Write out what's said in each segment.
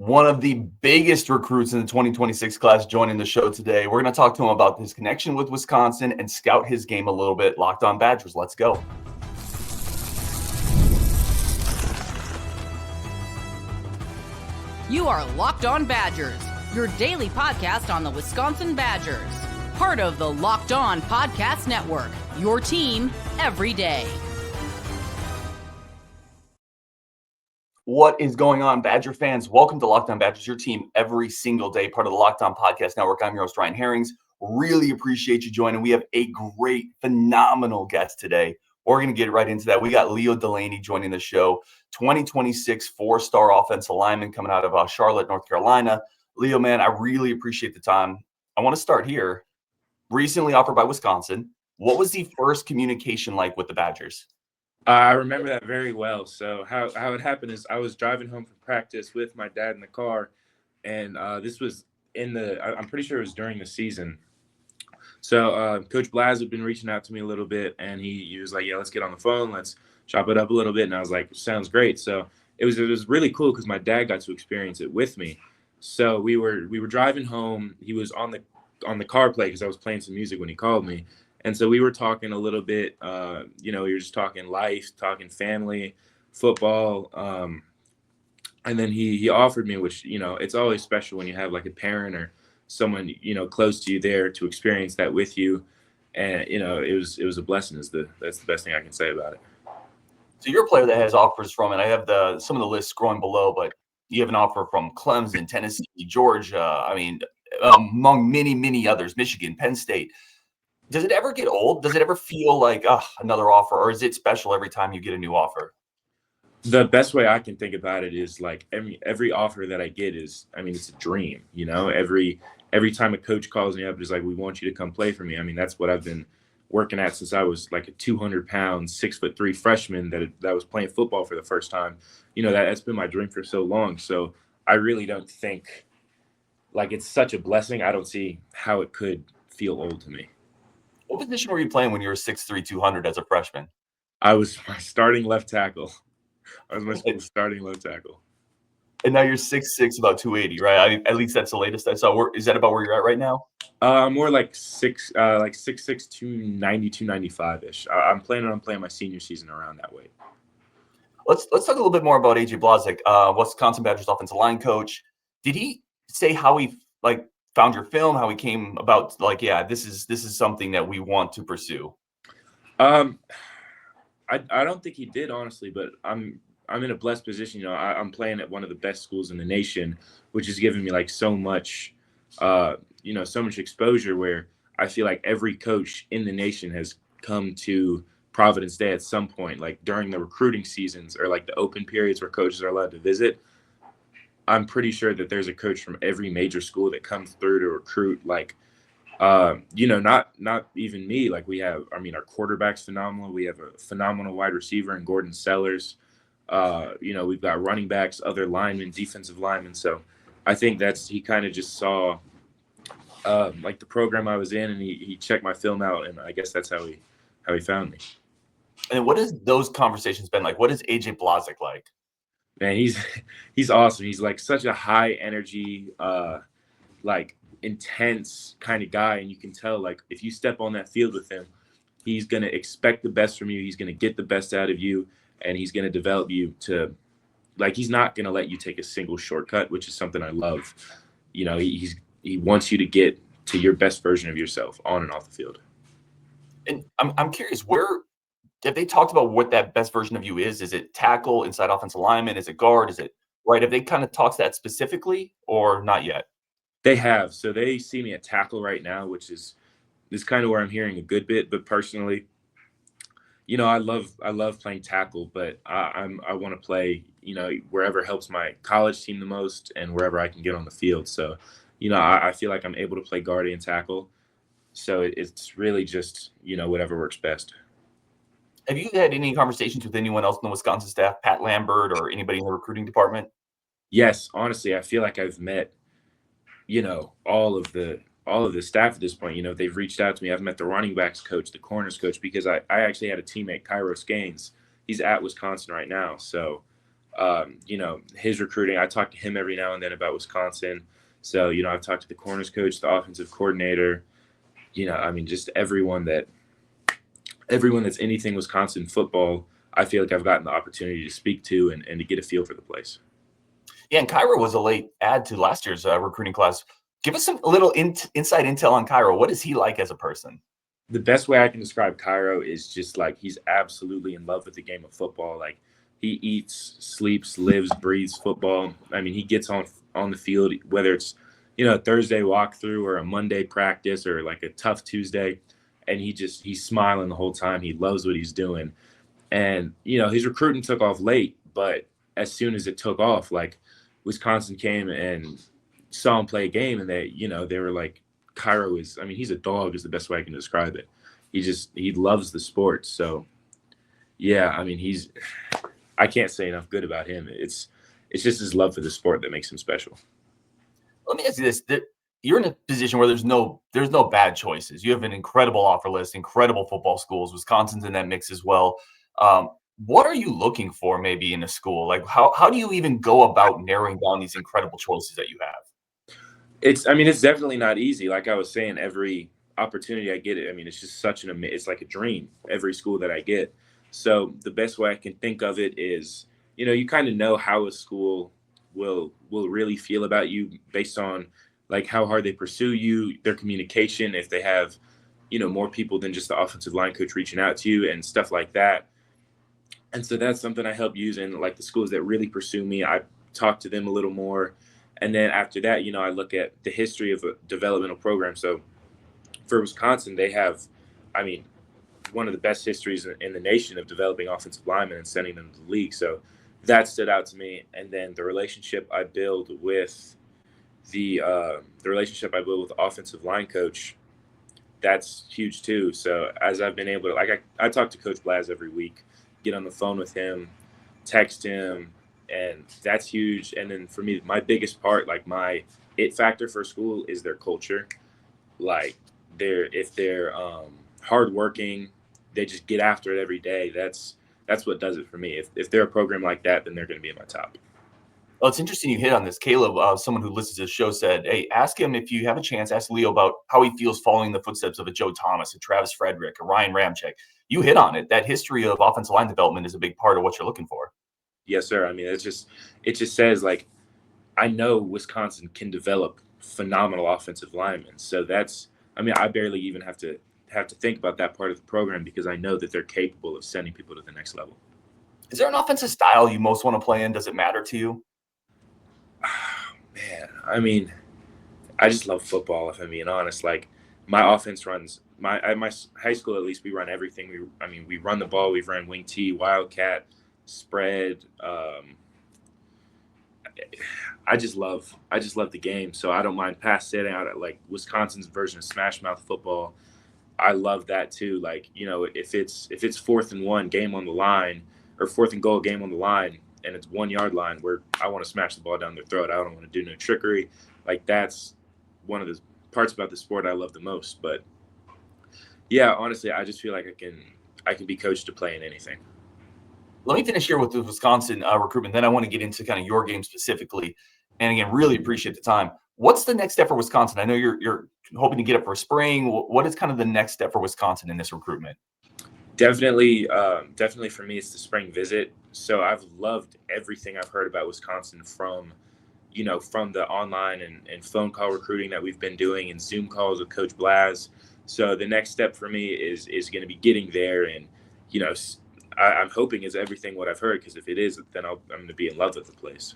one of the biggest recruits in the 2026 class joining the show today. We're going to talk to him about his connection with Wisconsin and scout his game a little bit. Locked On Badgers, let's go. You are Locked On Badgers, your daily podcast on the Wisconsin Badgers. Part of the Locked On Podcast Network, your team every day. What is going on, Badger fans? Welcome to Locked On Badgers, your team every single day, part of the Locked On Podcast Network. I'm your host, Ryan Herrings. Really appreciate you joining. We have a great, phenomenal guest today. We're going to get right into that. We got Leo Delaney joining the show, 2026 four-star offensive lineman coming out of Charlotte, North Carolina. Leo, man, I really appreciate the time. I want to start here. Recently offered by Wisconsin. What was the first communication like with the Badgers? I remember that very well. So how it happened is I was driving home from practice with my dad in the car, and this was I'm pretty sure it was during the season. So Coach Blaz had been reaching out to me a little bit, and he was like, yeah, let's get on the phone. Let's chop it up a little bit. And I was like, sounds great. So it was really cool because my dad got to experience it with me. So we were driving home. He was on the car play because I was playing some music when he called me. And so we were talking a little bit, we were just talking life, talking family, football. And then he offered me, which, it's always special when you have like a parent or someone, close to you there to experience that with you. And, it was a blessing. That's the best thing I can say about it. So you're a player that has offers from, and I have some of the lists scrolling below, but you have an offer from Clemson, Tennessee, Georgia. Among many, many others, Michigan, Penn State. Does it ever get old? Does it ever feel like another offer, or is it special every time you get a new offer? The best way I can think about it is like every offer that I get is, it's a dream, every time a coach calls me up, it's like, we want you to come play for me. That's what I've been working at since I was like a 200-pound, 6'3" freshman that was playing football for the first time. That's been my dream for so long. So I really don't think like it's such a blessing. I don't see how it could feel old to me. What position were you playing when you were 6'3", 200 as a freshman? I was my starting left tackle. I was my school's starting left tackle. And now you're 6'6", about 280, right? At least that's the latest I saw. Is that about where you're at right now? More like 6'6", 290, 295-ish. I'm planning on playing my senior season around that weight. Let's talk a little bit more about AJ Blazek, Wisconsin Badgers offensive line coach. Did he say how he found your film, how he came about, this is something that we want to pursue? I don't think he did, honestly, but I'm in a blessed position. I'm playing at one of the best schools in the nation, which has given me so much, so much exposure, where I feel like every coach in the nation has come to Providence Day at some point, like during the recruiting seasons or like the open periods where coaches are allowed to visit. I'm pretty sure that there's a coach from every major school that comes through to recruit. Not even me. Like we have, our quarterback's phenomenal. We have a phenomenal wide receiver in Gordon Sellers. We've got running backs, other linemen, defensive linemen. So I think he kind of just saw the program I was in, and he checked my film out, and I guess that's how he found me. And what has those conversations been like? What is AJ Blazek like? Man, he's awesome. He's like such a high energy, intense kind of guy. And you can tell, like, if you step on that field with him, he's going to expect the best from you. He's going to get the best out of you, and he's going to develop you to, he's not going to let you take a single shortcut, which is something I love. He wants you to get to your best version of yourself on and off the field. And I'm curious, have they talked about what that best version of you is? Is it tackle, inside offensive lineman? Is it guard? Is it right? Have they kind of talked that specifically or not yet? They have. So they see me at tackle right now, which is kind of where I'm hearing a good bit. But personally, I love playing tackle, but I want to play, wherever helps my college team the most and wherever I can get on the field. So, I feel like I'm able to play guard and tackle. So it's really just, whatever works best. Have you had any conversations with anyone else in the Wisconsin staff, Pat Lambert or anybody in the recruiting department? Yes, honestly, I feel like I've met, all of the staff at this point. They've reached out to me. I've met the running backs coach, the corners coach, because I actually had a teammate, Cairo Saines. He's at Wisconsin right now. So His recruiting, I talk to him every now and then about Wisconsin. So, I've talked to the corners coach, the offensive coordinator, just everyone that's anything Wisconsin football. I feel like I've gotten the opportunity to speak to and to get a feel for the place. Yeah, and Cairo was a late add to last year's recruiting class. Give us a little inside intel on Cairo. What is he like as a person? The best way I can describe Cairo is just like he's absolutely in love with the game of football. Like he eats, sleeps, lives, breathes football. I mean, he gets on the field, whether it's, a Thursday walkthrough or a Monday practice or like a tough Tuesday, and he's smiling the whole time. He loves what he's doing. And, his recruiting took off late, but as soon as it took off, like Wisconsin came and saw him play a game, and they were like, Cairo he's a dog is the best way I can describe it. He loves the sport. So yeah, I can't say enough good about him. It's just his love for the sport that makes him special. Let me ask you this. You're in a position where there's no bad choices. You have an incredible offer list, incredible football schools. Wisconsin's in that mix as well. What are you looking for maybe in a school? Like how do you even go about narrowing down these incredible choices that you have? It's definitely not easy. Like I was saying, every opportunity I get it's just it's like a dream, every school that I get. So the best way I can think of it is, you kind of know how a school will really feel about you based on like how hard they pursue you, their communication, if they have, more people than just the offensive line coach reaching out to you and stuff like that. And so that's something I help use in like the schools that really pursue me. I talk to them a little more. And then after that, I look at the history of a developmental program. So for Wisconsin, they have, one of the best histories in the nation of developing offensive linemen and sending them to the league. So that stood out to me. And then the relationship I build with the offensive line coach, that's huge too. So as I've been able to, I talk to Coach Blaz every week, get on the phone with him, text him, and that's huge. And then for me, my biggest part, like my it factor for school is their culture. Like if they're hardworking, they just get after it every day. That's what does it for me. If they're a program like that, then they're going to be in my top. Well, it's interesting you hit on this. Caleb, someone who listens to this show said, hey, ask him if you have a chance, ask Leo about how he feels following the footsteps of a Joe Thomas, a Travis Frederick, a Ryan Ramczyk. You hit on it. That history of offensive line development is a big part of what you're looking for. Yes, sir. it just says like, I know Wisconsin can develop phenomenal offensive linemen. So I barely even have to think about that part of the program because I know that they're capable of sending people to the next level. Is there an offensive style you most want to play in? Does it matter to you? Man, I just love football, if I'm being honest. Like my offense runs at my high school, at least we run everything. We run the ball. We've run wing T, wildcat, spread. I just love the game. So I don't mind pass setting out at like Wisconsin's version of smash mouth football. I love that too. Like, if it's 4th and 1 game on the line or 4th and goal game on the line and it's 1 yard line where I want to smash the ball down their throat. I don't want to do no trickery. Like that's one of the parts about the sport I love the most. But yeah, honestly, I just feel like I can be coached to play in anything. Let me finish here with the Wisconsin recruitment. Then I want to get into kind of your game specifically. And again, really appreciate the time. What's the next step for Wisconsin? I know you're hoping to get it for spring. What is kind of the next step for Wisconsin in this recruitment? Definitely for me, it's the spring visit. So I've loved everything I've heard about Wisconsin from the online and phone call recruiting that we've been doing and Zoom calls with Coach Blaz. So the next step for me is going to be getting there. And, I'm hoping is everything what I've heard, because if it is, then I'm going to be in love with the place.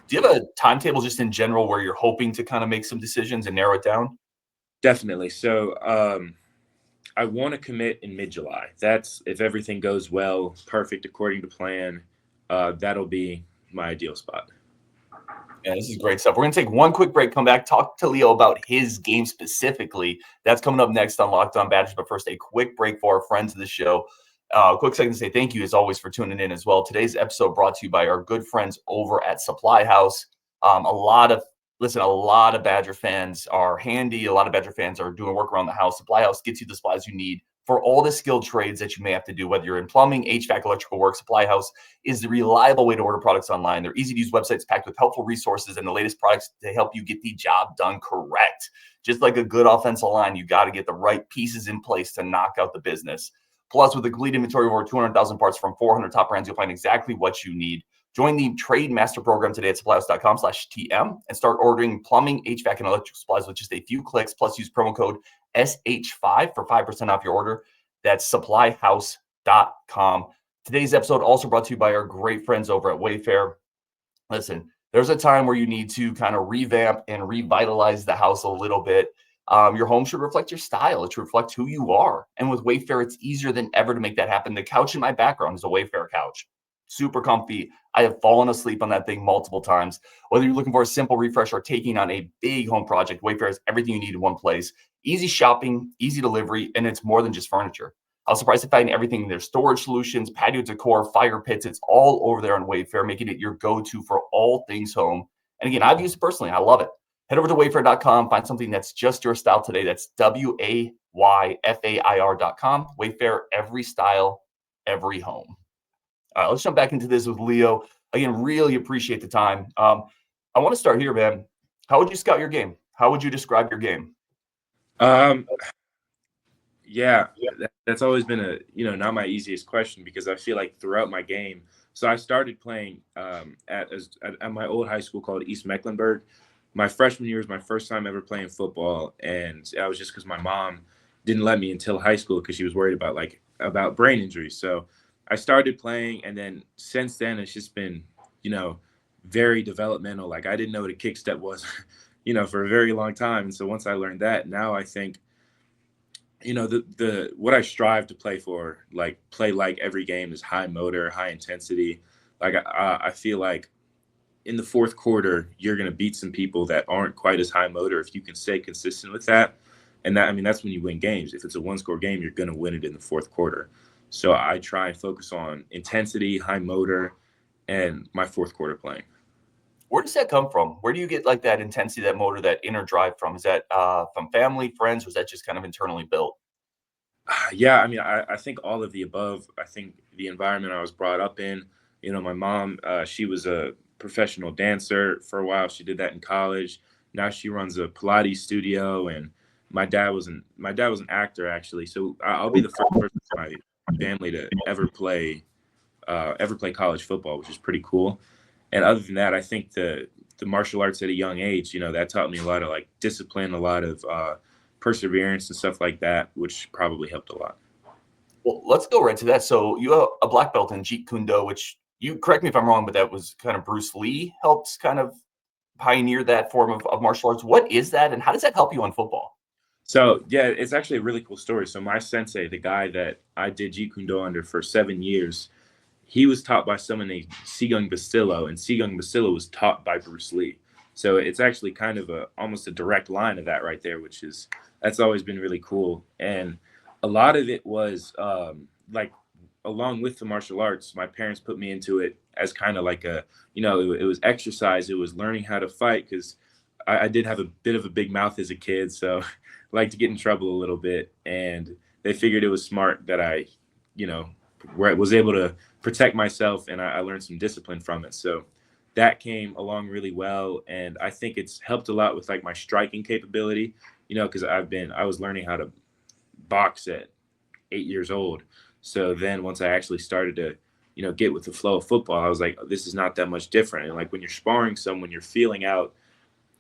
Do you have a timetable just in general where you're hoping to kind of make some decisions and narrow it down? Definitely. So I want to commit in mid-July. That's if everything goes well, perfect according to plan. That'll be my ideal spot. Yeah, this is great stuff. We're going to take one quick break, come back, talk to Leo about his game specifically. That's coming up next on Locked On Badgers. But first, a quick break for our friends of the show. Quick second to say thank you, as always, for tuning in as well. Today's episode brought to you by our good friends over at Supply House. A lot of Badger fans are handy. A lot of Badger fans are doing work around the house. Supply House gets you the supplies you need for all the skilled trades that you may have to do, whether you're in plumbing, HVAC, electrical work. Supply House is the reliable way to order products online. They're easy to use websites packed with helpful resources and the latest products to help you get the job done correct. Just like a good offensive line, you got to get the right pieces in place to knock out the business. Plus, with a complete inventory of over 200,000 parts from 400 top brands, you'll find exactly what you need. Join the Trade Master Program today at supplyhouse.com/TM and start ordering plumbing, HVAC, and electrical supplies with just a few clicks. Plus, use promo code SH5 for 5% off your order. That's supplyhouse.com. Today's episode also brought to you by our great friends over at Wayfair. Listen, there's a time where you need to kind of revamp and revitalize the house a little bit. Your home should reflect your style. It should reflect who you are. And with Wayfair, it's easier than ever to make that happen. The couch in my background is a Wayfair couch. Super comfy. I have fallen asleep on that thing multiple times. Whether you're looking for a simple refresh or taking on a big home project, Wayfair has everything you need in one place. Easy shopping, easy delivery, and it's more than just furniture. I was surprised to find everything in their storage solutions, patio decor, fire pits. It's all over there on Wayfair, making it your go-to for all things home. And again, I've used it personally. I love it. Head over to wayfair.com, find something that's just your style today. That's WAYFAIR.com. Wayfair, every style, every home. All right, let's jump back into this with Leo. Again, really appreciate the time. I want to start here, man. How would you scout your game? How would you describe your game? Yeah, that's always been not my easiest question, because I feel like throughout my game. So I started playing at my old high school called East Mecklenburg. My freshman year was my first time ever playing football, and that was just because my mom didn't let me until high school because she was worried about brain injuries. So I started playing, and then since then it's just been, very developmental. Like, I didn't know what a kick step was, for a very long time. And so once I learned that, now I think, the what I strive to play every game is high motor, high intensity. Like, I feel like in the fourth quarter, you're going to beat some people that aren't quite as high motor if you can stay consistent with that. And that's when you win games. If it's a one-score game, you're going to win it in the fourth quarter. So I try and focus on intensity, high motor, and my fourth quarter playing. Where does that come from? Where do you get like that intensity, that motor, that inner drive from? Is that from family, friends, or is that just kind of internally built? Yeah, I think all of the above. I think the environment I was brought up in, my mom, she was a professional dancer for a while. She did that in college. Now she runs a Pilates studio, and my dad was an actor, actually. So I'll be the first person in my family to ever play college football, which is pretty cool. And other than that, I think the martial arts at a young age, that taught me a lot of discipline, a lot of perseverance and stuff like that, which probably helped a lot. Well, let's go right to that. So you have a black belt in Jeet Kune Do, which, you correct me if I'm wrong, but that was kind of Bruce Lee helped kind of pioneer that form of martial arts. What is that, and how does that help you on football? So, yeah, it's actually a really cool story. So my sensei, the guy that I did Jeet Kune Do under for 7 years, he was taught by someone named Sigung Basillo, and Sigung Basillo was taught by Bruce Lee. So it's actually kind of almost a direct line of that right there, that's always been really cool. And a lot of it was along with the martial arts, my parents put me into it as kind of like it was exercise. It was learning how to fight, because I did have a bit of a big mouth as a kid, so I like to get in trouble a little bit. And they figured it was smart that I, was able to protect myself, and I learned some discipline from it. So that came along really well, and I think it's helped a lot with my striking capability, because I was learning how to box at 8 years old. So then once I actually started to, get with the flow of football, I was like, this is not that much different. And when you're sparring someone, you're feeling out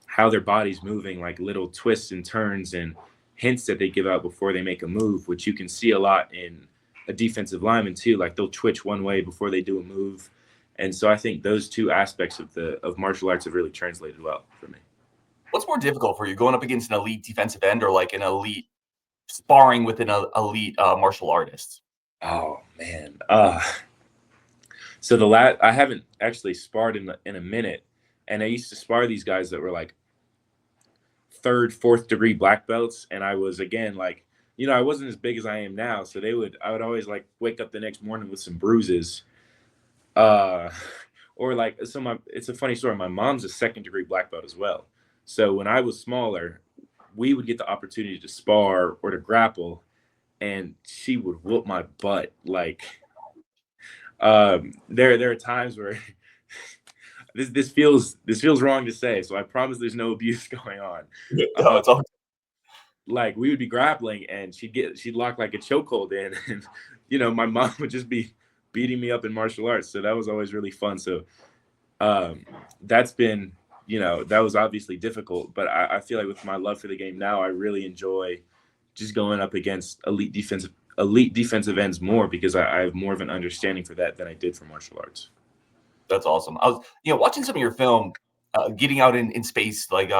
how their body's moving, little twists and turns and hints that they give out before they make a move, which you can see a lot in a defensive lineman too. They'll twitch one way before they do a move. And so I think those two aspects of martial arts have really translated well for me. What's more difficult for you, going up against an elite defensive end or an elite sparring with an elite martial artist? Oh man. So I haven't actually sparred in a minute, and I used to spar these guys that were third, fourth degree black belts, and I was again I wasn't as big as I am now, so I would always wake up the next morning with some bruises. It's a funny story. My mom's a second degree black belt as well. So when I was smaller, we would get the opportunity to spar or to grapple, and she would whoop my butt. Like, there are times where this feels wrong to say, so I promise there's no abuse going on. No, it's all Like, we would be grappling and she'd lock like a chokehold in, and my mom would just be beating me up in martial arts. So that was always really fun. So that's been, that was obviously difficult, but I feel like with my love for the game now, I really enjoy just going up against elite defensive ends more, because I have more of an understanding for that than I did for martial arts. That's awesome. I was, watching some of your film, getting out in space, like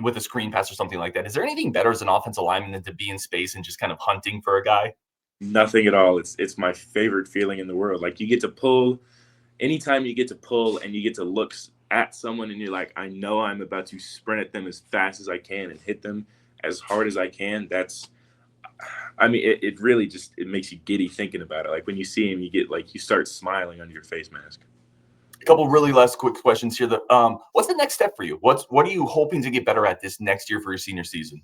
with a screen pass or something like that. Is there anything better as an offensive lineman than to be in space and just kind of hunting for a guy? Nothing at all. It's my favorite feeling in the world. Like, you get to pull, anytime you get to pull and you get to look at someone and you're like, I know I'm about to sprint at them as fast as I can and hit them as hard as I can. It really just, it makes you giddy thinking about it. Like, when you see him, you start smiling under your face mask. A couple really last quick questions here. What's the next step for you? What are you hoping to get better at this next year for your senior season?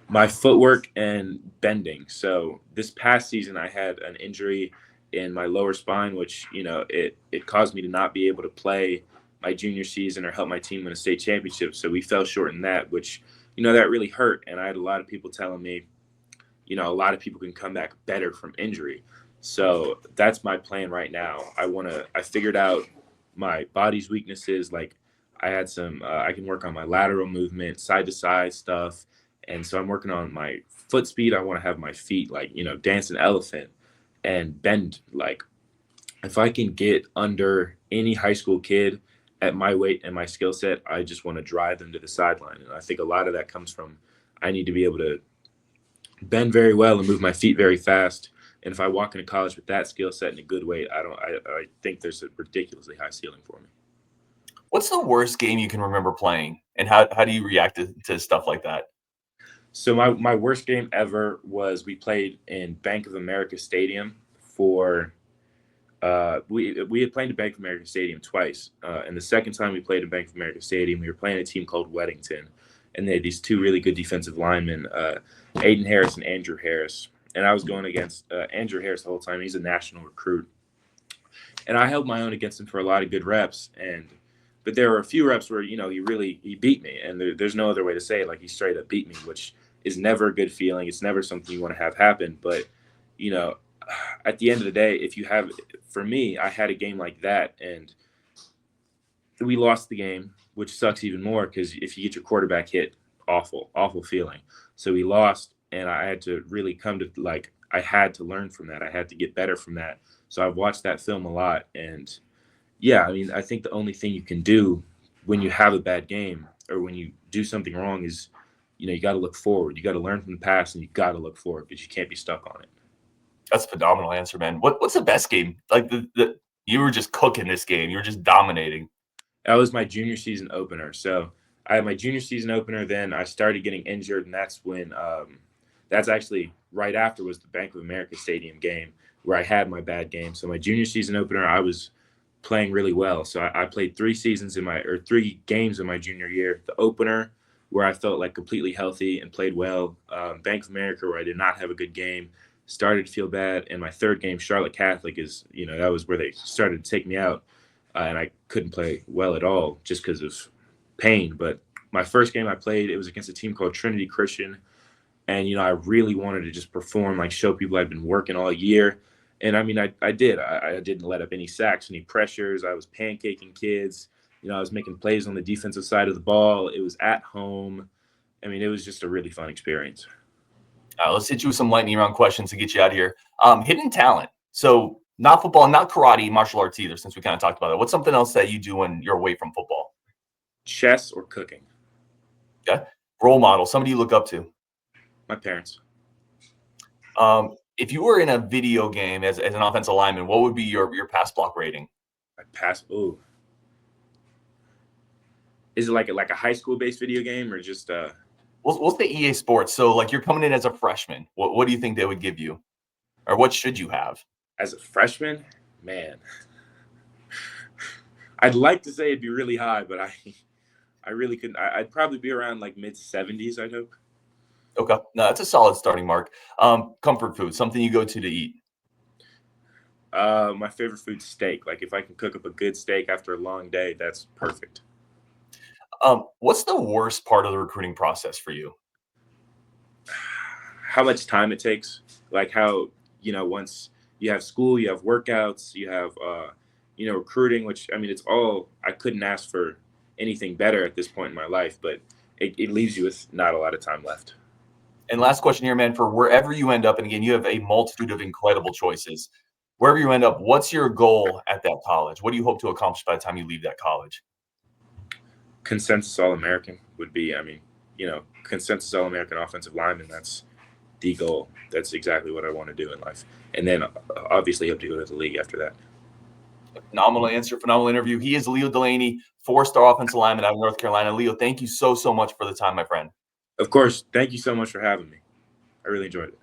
My footwork and bending. So this past season, I had an injury in my lower spine, which, it caused me to not be able to play my junior season or help my team win a state championship. So we fell short in that, which, that really hurt. And I had a lot of people telling me, a lot of people can come back better from injury. So that's my plan right now. I figured out my body's weaknesses. Like, I had I can work on my lateral movement, side to side stuff. And so I'm working on my foot speed. I want to have my feet dance an elephant and bend. Like, if I can get under any high school kid at my weight and my skill set, I just want to drive them to the sideline. And I think a lot of that comes from, I need to be able to bend very well and move my feet very fast. And if I walk into college with that skill set and a good weight, I think there's a ridiculously high ceiling for me. What's the worst game you can remember playing, and how do you react to stuff like that? So my worst game ever was, we played in Bank of America Stadium for we had played in Bank of America Stadium twice. And the second time we played in Bank of America Stadium, we were playing a team called Weddington. And they had these two really good defensive linemen, Aiden Harris and Andrew Harris. And I was going against Andrew Harris the whole time. He's a national recruit. And I held my own against him for a lot of good reps. But there were a few reps where, he beat me. And there's no other way to say it. Like, he straight up beat me, which is never a good feeling. It's never something you want to have happen. But, at the end of the day, for me, I had a game like that, and we lost the game, which sucks even more, because if you get your quarterback hit, awful feeling. So we lost, and I had to really I had to learn from that. I had to get better from that. So I've watched that film a lot, and yeah, I think the only thing you can do when you have a bad game or when you do something wrong is, you got to look forward. You got to learn from the past, and you got to look forward, because you can't be stuck on it. That's a phenomenal answer, man. What's the best game? Like, you were just cooking this game. You were just dominating. That was my junior season opener. So I had my junior season opener. Then I started getting injured, and that's when that's actually right after was the Bank of America Stadium game where I had my bad game. So my junior season opener, I was playing really well. So I played 3 games in my junior year. The opener, where I felt like completely healthy and played well. Bank of America, where I did not have a good game, started to feel bad. And my third game, Charlotte Catholic, is, that was where they started to take me out. And I couldn't play well at all just because of pain. But my first game I played, it was against a team called Trinity Christian. And, I really wanted to just perform, like show people I'd been working all year. And I did. I didn't let up any sacks, any pressures. I was pancaking kids. I was making plays on the defensive side of the ball. It was at home. It was just a really fun experience. Let's hit you with some lightning round questions to get you out of here. Hidden talent. So not football, not karate, martial arts either, since we kind of talked about it. What's something else that you do when you're away from football? Chess or cooking. Okay. Role model, somebody you look up to? My parents. If you were in a video game as an offensive lineman, what would be your pass block rating? Is it like a high school based video game, or just What's the EA Sports? So like, you're coming in as a freshman. What do you think they would give you, or what should you have as a freshman? Man, I'd like to say it'd be really high, but I really couldn't. I'd probably be around like mid 70s, I'd hope. Okay. No, that's a solid starting mark. Comfort food, something you go to eat. My favorite food's steak. Like if I can cook up a good steak after a long day, that's perfect. What's the worst part of the recruiting process for you? How much time it takes. Like how, once you have school, you have workouts, you have, recruiting, which, I mean, it's all, I couldn't ask for anything better at this point in my life, but it leaves you with not a lot of time left. And last question here, man, for wherever you end up, and again, you have a multitude of incredible choices. Wherever you end up, what's your goal at that college? What do you hope to accomplish by the time you leave that college? Consensus All-American would be, consensus All-American offensive lineman. That's the goal. That's exactly what I want to do in life. And then obviously hope to go to the league after that. Phenomenal answer, phenomenal interview. He is Leo Delaney, 4-star offensive lineman out of North Carolina. Leo, thank you so much for the time, my friend. Of course. Thank you so much for having me. I really enjoyed it.